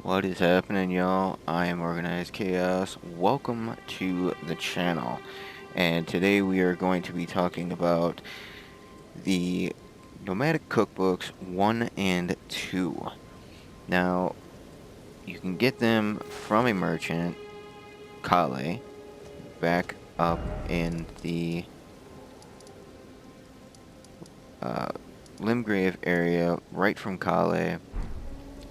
What is happening, y'all? I am Organized Chaos. Welcome to the channel. And today we are going to be talking about the Nomadic Cookbooks 1 and 2. Now, you can get them from a merchant, Kale, back up in the Limgrave area, right from Kale.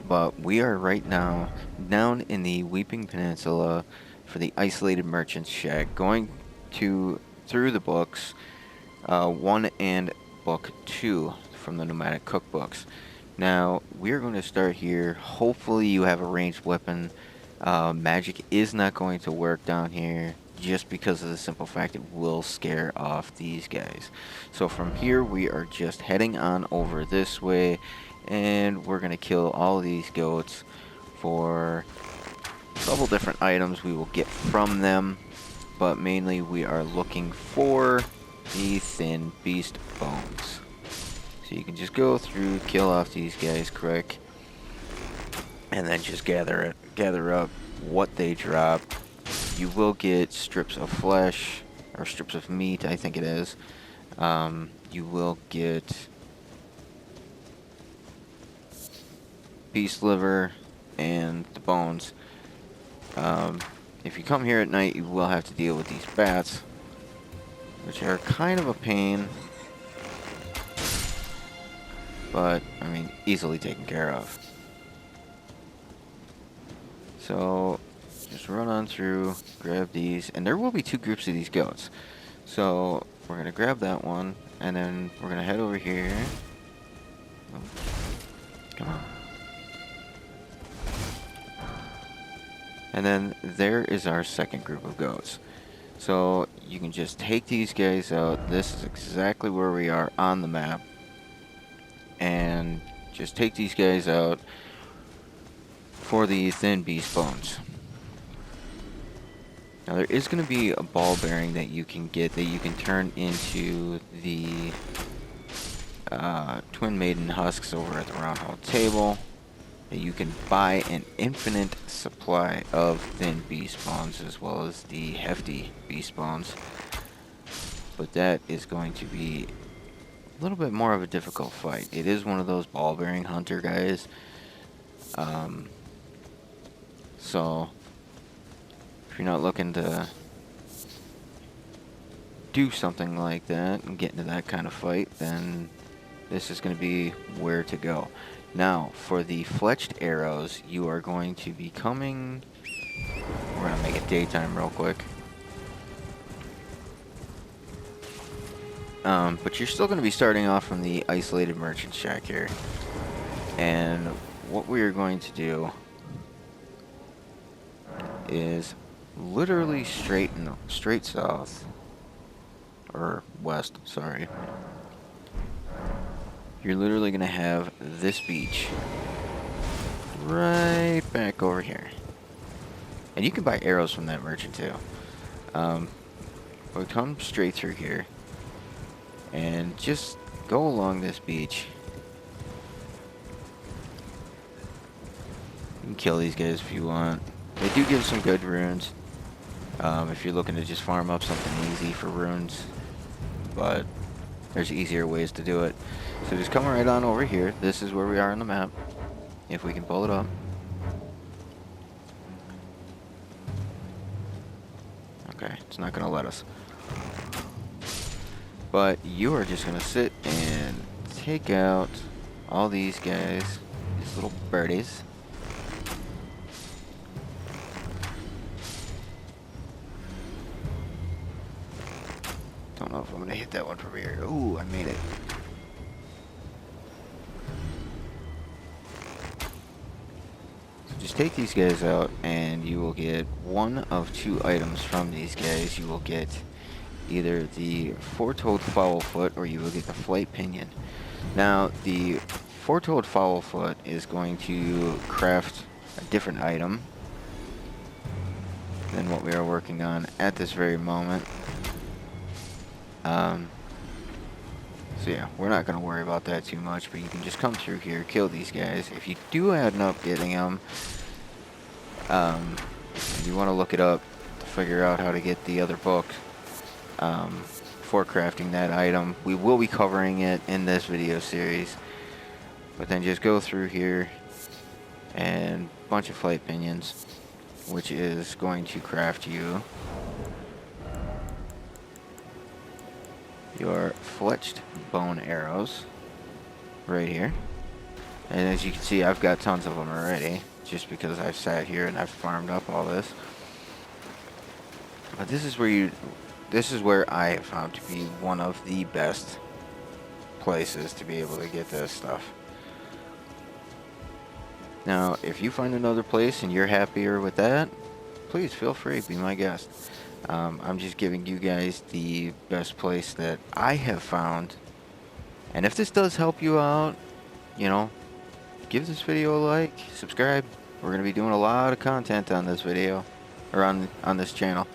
But we are right now down in the Weeping Peninsula for the Isolated Merchant's Shack, going through the books 1 and book 2 from the Nomadic Cookbooks. Now we're going to start here. Hopefully you have a ranged weapon. Magic is not going to work down here just because of the simple fact it will scare off these guys. So from here we are just heading on over this way, and we're going to kill all of these goats for a couple different items we will get from them, but mainly we are looking for the thin beast bones. So you can just go through, kill off these guys quick, and then just gather up what they drop. You will get strips of flesh, or strips of meat, I think it is. You will get beast liver and the bones. If you come here at night, you will have to deal with these bats, which are kind of a pain, but I mean, easily taken care of. So just run on through, grab these, and there will be two groups of these goats. So we're gonna grab that one, and then we're gonna head over here. Oh, come on. And then there is our second group of goats. So you can just take these guys out. This is exactly where we are on the map. And just take these guys out for the thin beast bones. Now there is going to be a ball bearing that you can get that you can turn into the twin maiden husks over at the round hall table. That you can buy an infinite supply of thin beast bones as well as the hefty beast bones. But that is going to be a little bit more of a difficult fight. It is one of those ball bearing hunter guys. So if you're not looking to do something like that and get into that kind of fight, then this is going to be where to go. Now, for the fletched arrows, you are going to be coming... We're going to make it daytime real quick. But you're still going to be starting off from the Isolated Merchant Shack here. And what we are going to do is literally straight south. Or west, sorry. You're literally going to have this beach right back over here. And you can buy arrows from that merchant too. We'll come straight through here and just go along this beach. You can kill these guys if you want. They do give some good runes if you're looking to just farm up something easy for runes, but there's easier ways to do it. So just come right on over here. This is where we are on the map, if we can pull it up. Okay, it's not gonna let us. But you are just gonna sit and take out all these guys, these little birdies. Don't know if I'm gonna hit that one from here. Ooh, I made it. Just take these guys out and you will get one of two items from these guys. You will get either the four-toed fowl-foot or you will get the flight pinion. Now the four-toed fowl-foot is going to craft a different item than what we are working on at this very moment. So yeah, we're not going to worry about that too much, but you can just come through here, kill these guys. If you do end up getting them, You want to look it up to figure out how to get the other book for crafting that item. We will be covering it in this video series, but then just go through here and a bunch of flight pinions, which is going to craft you your fletched bone arrows right here. And as you can see, I've got tons of them already, just because I've sat here and I've farmed up all this. But this is where I have found to be one of the best places to be able to get this stuff. Now, if you find another place and you're happier with that, please feel free, be my guest. I'm just giving you guys the best place that I have found. And if this does help you out, you know, give this video a like, subscribe. We're going to be doing a lot of content on this video, or on this channel.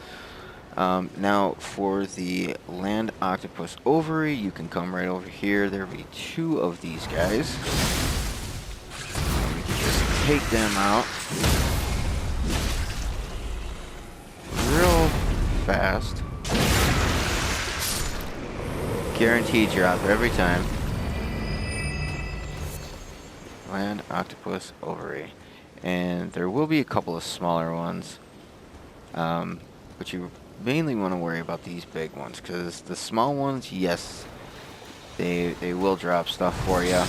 Now, for the land octopus ovary, you can come right over here. There will be 2 of these guys. We can just take them out real fast. Guaranteed drop every time. Land octopus ovary. And there will be a couple of smaller ones. But you mainly want to worry about these big ones, because the small ones, yes, they will drop stuff for you.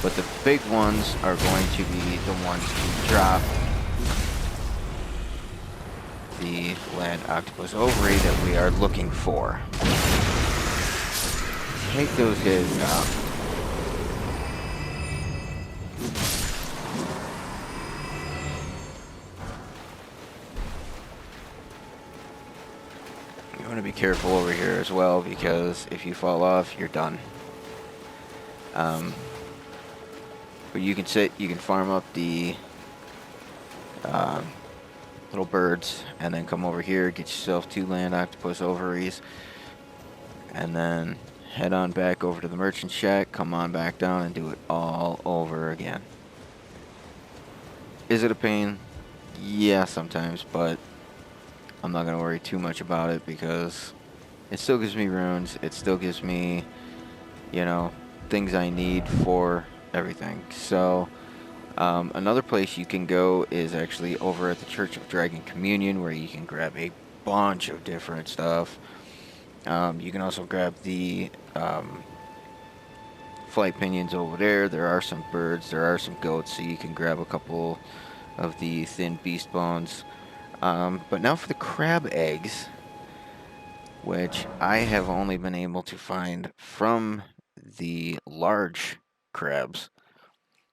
But the big ones are going to be the ones to drop the land octopus ovary that we are looking for. Take those guys out. You want to be careful over here as well, because if you fall off, you're done. But you can farm up the little birds, and then come over here, get yourself 2 land octopus ovaries, and then head on back over to the merchant shack, come on back down, and do it all over again. Is it a pain? Yeah, sometimes, but I'm not going to worry too much about it, because it still gives me runes, it still gives me, you know, things I need for everything. So another place you can go is actually over at the Church of Dragon Communion, where you can grab a bunch of different stuff. You can also grab the flight pinions over there. There are some birds, there are some goats, so you can grab a couple of the thin beast bones. But now for the crab eggs, which I have only been able to find from the large crabs.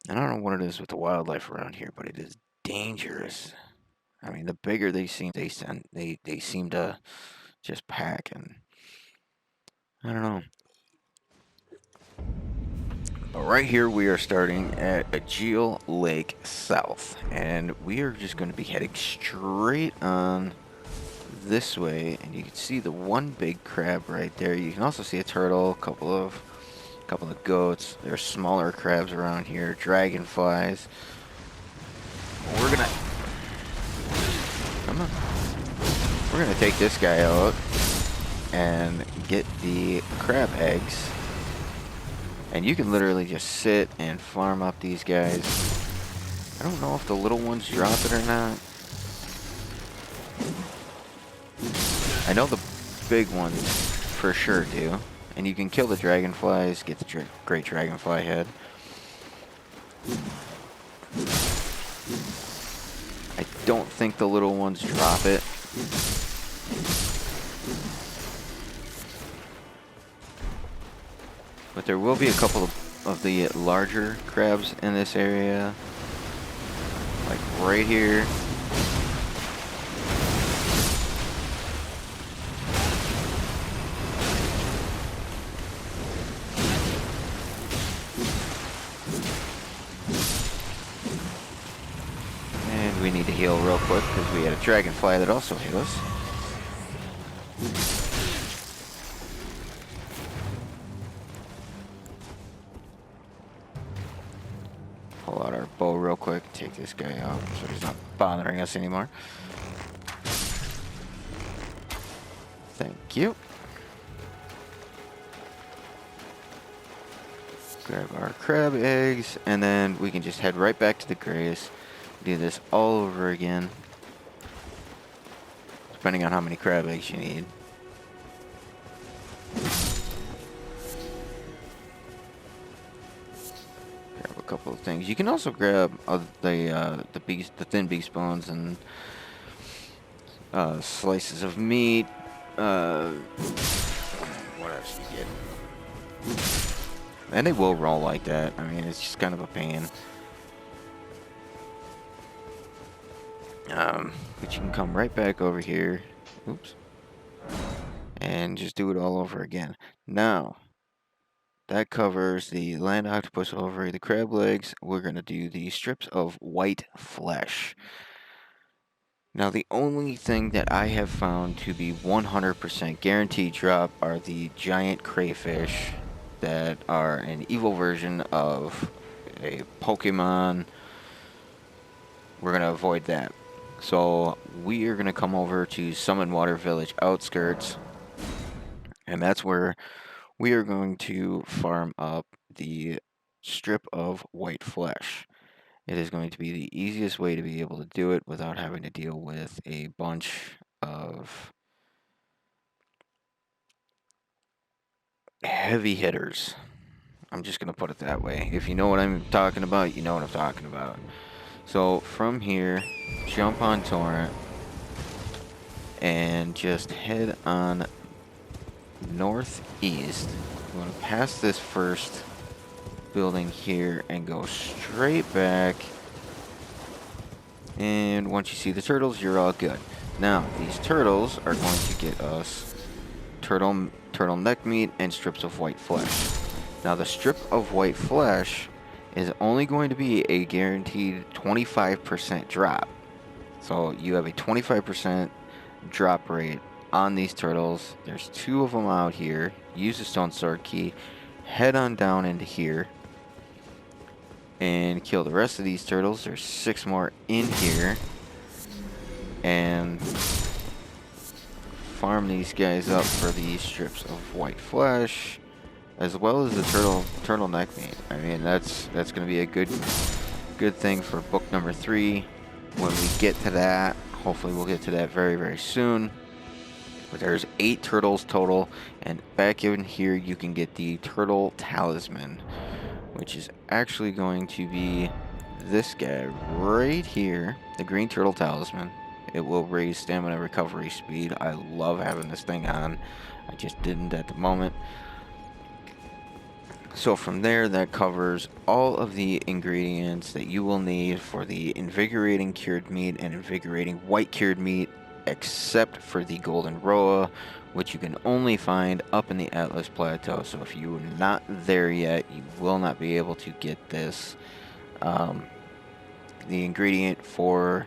And I don't know what it is with the wildlife around here, but it is dangerous. I mean, the bigger they seem, they seem to just pack, and I don't know. But right here we are starting at Agile Lake South, and we are just going to be heading straight on this way, and you can see the one big crab right there. You can also see a turtle, a couple of goats. There's smaller crabs around here, dragonflies. We're gonna take this guy out and get the crab eggs, and you can literally just sit and farm up these guys. I don't know if the little ones drop it or not. I know the big ones for sure do. And you can kill the dragonflies, get the great dragonfly head. I don't think the little ones drop it. But there will be a couple of the larger crabs in this area. Like right here. We need to heal real quick because we had a dragonfly that also hit us. Pull out our bow real quick. Take this guy out so he's not bothering us anymore. Thank you. Grab our crab eggs, and then we can just head right back to the grace. Do this all over again, depending on how many crab eggs you need. Grab a couple of things. You can also grab the thin beast bones and slices of meat. What else you get? And they will roll like that. I mean, it's just kind of a pain. But you can come right back over here. Oops. And just do it all over again. Now, that covers the land octopus ovary, the crab legs. We're going to do the strips of white flesh. Now, the only thing that I have found to be 100% guaranteed drop are the giant crayfish that are an evil version of a Pokemon. We're going to avoid that. So we are going to come over to Summon Water Village outskirts, and that's where we are going to farm up the strip of white flesh. It is going to be the easiest way to be able to do it without having to deal with a bunch of heavy hitters. I'm just going to put it that way. If you know what I'm talking about, you know what I'm talking about. So from here, jump on Torrent and just head on northeast. You want to pass this first building here and go straight back. And once you see the turtles, you're all good. Now, these turtles are going to get us turtle neck meat and strips of white flesh. Now, the strip of white flesh is only going to be a guaranteed 25% drop. So you have a 25% drop rate on these turtles. There's 2 of them out here. Use the stone sword key. Head on down into here and kill the rest of these turtles. There's 6 more in here. And farm these guys up for these strips of white flesh, as well as the turtle neck meat. I mean, that's going to be a good thing for book number 3 when we get to that. Hopefully we'll get to that very, very soon. But there's 8 turtles total, and back in here you can get the turtle talisman, which is actually going to be this guy right here, the green turtle talisman. It will raise stamina recovery speed. I love having this thing on. I just didn't at the moment. So from there, that covers all of the ingredients that you will need for the invigorating cured meat and invigorating white cured meat, except for the golden roa, which you can only find up in the Atlas Plateau. So if you're not there yet, you will not be able to get this, the ingredient for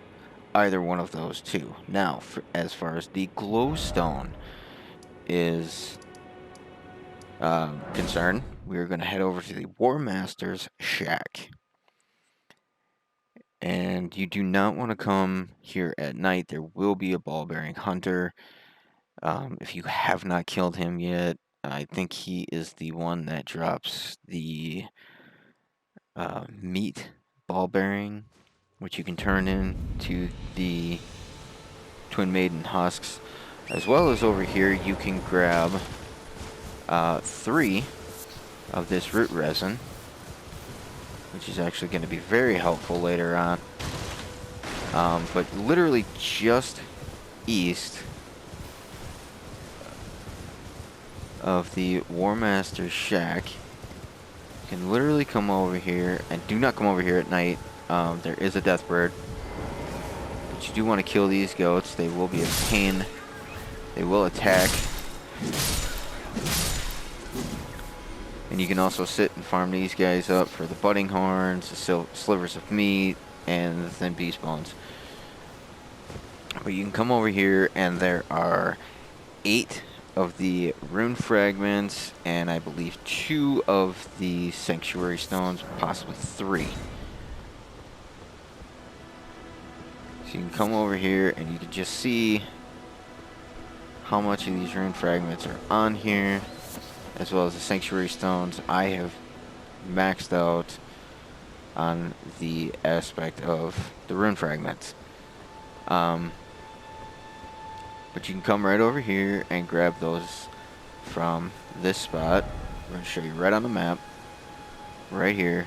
either one of those 2. Now, as far as the glowstone is concerned, we're going to head over to the War Master's shack. And you do not want to come here at night. There will be a ball-bearing hunter. If you have not killed him yet, I think he is the one that drops the meat ball-bearing, which you can turn into the Twin Maiden husks. As well as over here, you can grab 3 of this root resin, which is actually going to be very helpful later on. But literally just east of the War Master's shack, you can literally come over here, and do not come over here at night. There is a death bird, but you do want to kill these goats. They will be a pain. They will attack. And you can also sit and farm these guys up for the budding horns, the slivers of meat, and the thin beast bones. But you can come over here, and there are 8 of the rune fragments, and I believe 2 of the sanctuary stones, possibly 3. So you can come over here and you can just see how much of these rune fragments are on here, as well as the sanctuary stones. I have maxed out on the aspect of the rune fragments. But you can come right over here and grab those from this spot. We're going to show you right on the map, right here.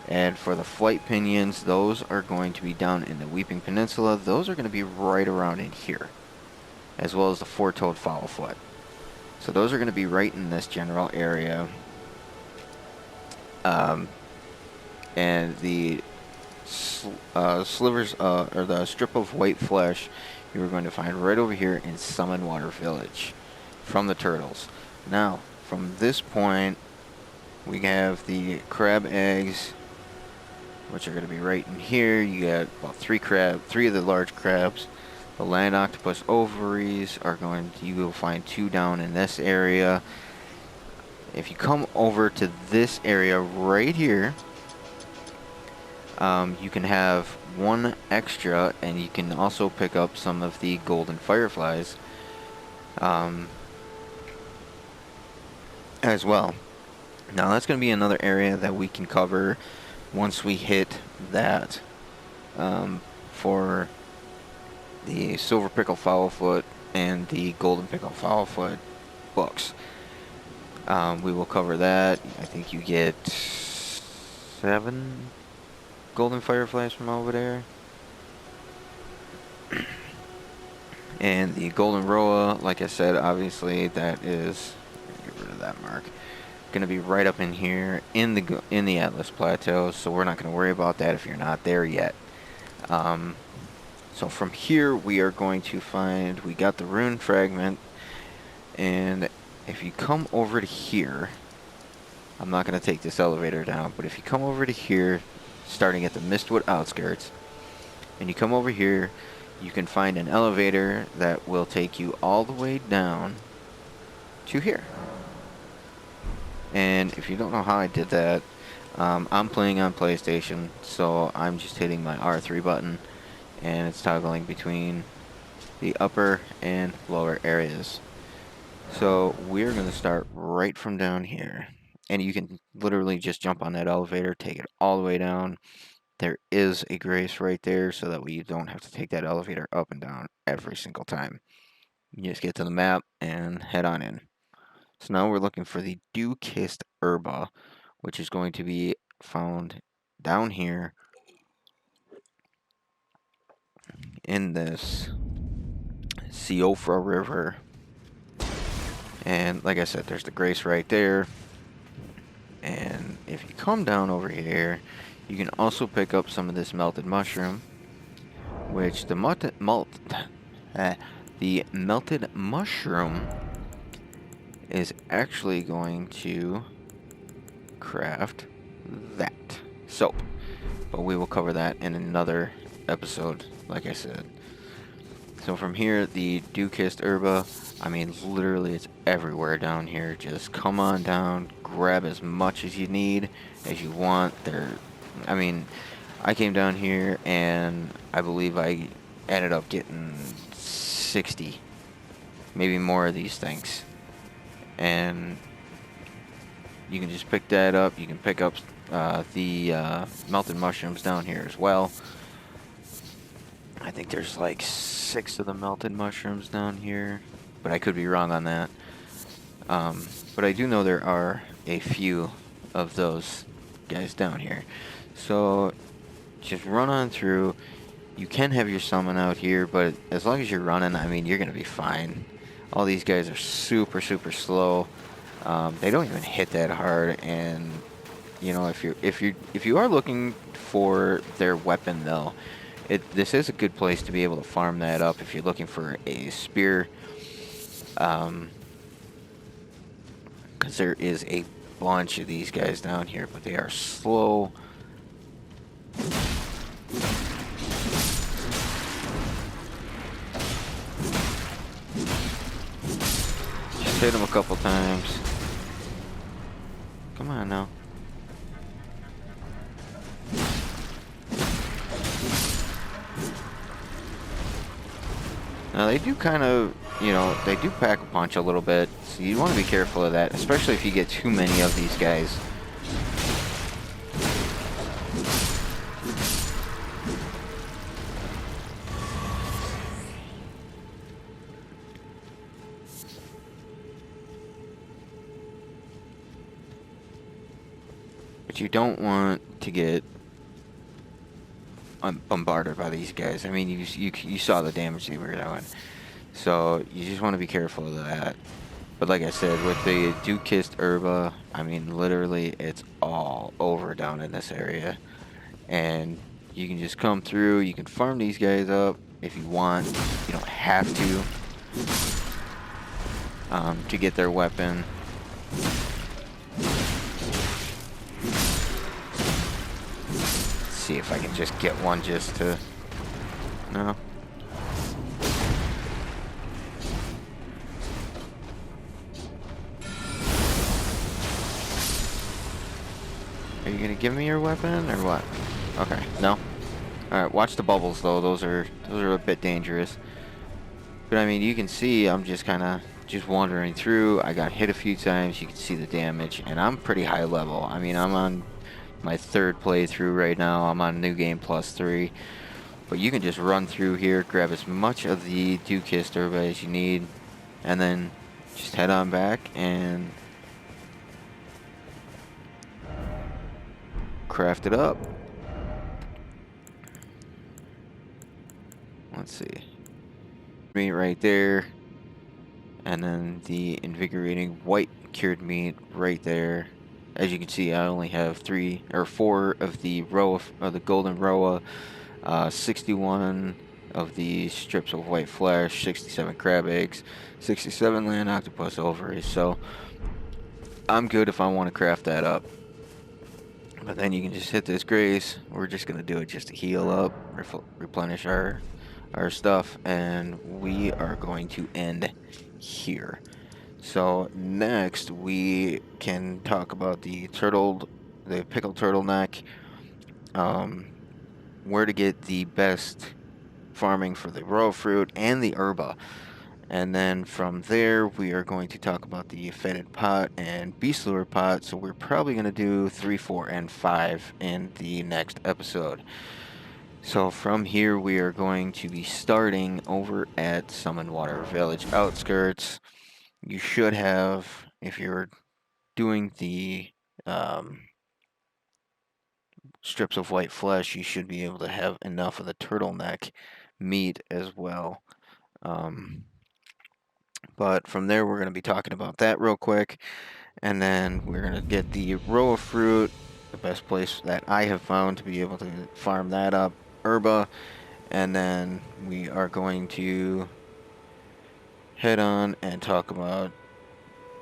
And for the flight pinions, those are going to be down in the Weeping Peninsula. Those are going to be right around in here, as well as the four-toed fowl-foot. So those are going to be right in this general area. And the slivers, or the strip of white flesh, you are going to find right over here in Summon Water Village from the turtles. Now, from this point, we have the crab eggs, which are going to be right in here. You got about three of the large crabs. The land octopus ovaries are you will find 2 down in this area. If you come over to this area right here, you can have 1 extra, and you can also pick up some of the golden fireflies as well. Now that's going to be another area that we can cover once we hit that for the silver pickle fowlfoot and the golden pickle fowlfoot books. We will cover that. I think you get 7 golden fireflies from over there. And the golden roa, like I said, obviously that is, get rid of that mark, going to be right up in here in the Atlas Plateau, so we're not going to worry about that if you're not there yet. So from here we are going to find, we got the rune fragment, and if you come over to here, I'm not going to take this elevator down, but if you come over to here, starting at the Mistwood outskirts, and you come over here, you can find an elevator that will take you all the way down to here. And if you don't know how I did that, I'm playing on PlayStation, so I'm just hitting my R3 button, and it's toggling between the upper and lower areas. So we're going to start right from down here, and you can literally just jump on that elevator, take it all the way down. There is a grace right there, so that way you don't have to take that elevator up and down every single time. You just get to the map and head on in. So now we're looking for the dewkissed herba, which is going to be found down here in this Siofra River. And like I said, there's the grace right there. And if you come down over here, you can also pick up some of this melted mushroom, which the melted mushroom is actually going to craft that soap. But we will cover that in another episode, like I said. So from here, the dewkissed herba, I mean, literally it's everywhere down here. Just come on down, grab as much as you need, as you want. I mean, I came down here and I believe I ended up getting 60, maybe more of these things. And you can just pick that up. You can pick up the melted mushrooms down here as well. I think there's like 6 of the melted mushrooms down here, but I could be wrong on that. But I do know there are a few of those guys down here. So just run on through. You can have your summon out here, but as long as you're running, I mean, you're going to be fine. All these guys are super, super slow. They don't even hit that hard, and you know, if you are looking for their weapon though, this is a good place to be able to farm that up if you're looking for a spear, because there is a bunch of these guys down here, but they are slow. Just hit them a couple times. Come on now. Now they do kind of, you know, they do pack a punch a little bit, so you want to be careful of that, especially if you get too many of these guys. But you don't want to get bombarded by these guys. I mean, you saw the damage they were doing, so you just want to be careful of that. But like I said, with the dewkissed herba, I mean, literally, it's all over down in this area, and you can just come through. You can farm these guys up if you want. You don't have to get their weapon. See if I can just get one just to... No. Are you gonna give me your weapon or what? Okay, no. Alright, watch the bubbles though, those are a bit dangerous. But I mean, you can see I'm just kinda wandering through. I got hit a few times, you can see the damage, and I'm pretty high level. I mean, I'm on my 3rd playthrough right now. I'm on New Game +3. But you can just run through here, grab as much of the dewkissed herba as you need, and then just head on back and craft it up. Let's see. Meat right there. And then the invigorating white cured meat right there. As you can see, I only have 3 or 4 of the golden roa, 61 of the strips of white flesh, 67 crab eggs, 67 land octopus ovaries. So I'm good if I want to craft that up. But then you can just hit this grace. We're just gonna do it just to heal up, replenish our stuff, and we are going to end here. So next we can talk about the pickled turtleneck, where to get the best farming for the royal fruit and the herba. And then from there we are going to talk about the fetid pot and beast lure pot. So we're probably going to do 3, 4, and 5 in the next episode. So from here we are going to be starting over at Summonwater Village outskirts. You should have, if you're doing the strips of white flesh, you should be able to have enough of the turtleneck meat as well. But from there, we're going to be talking about that real quick. And then we're going to get the row of fruit, the best place that I have found to be able to farm that up, herba. And then we are going to head on and talk about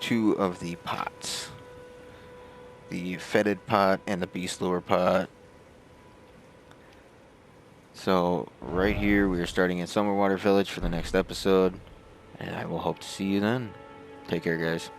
2 of the pots. The fetid pot and the beast lure pot. So right here, we are starting in Summerwater Village for the next episode. And I will hope to see you then. Take care, guys.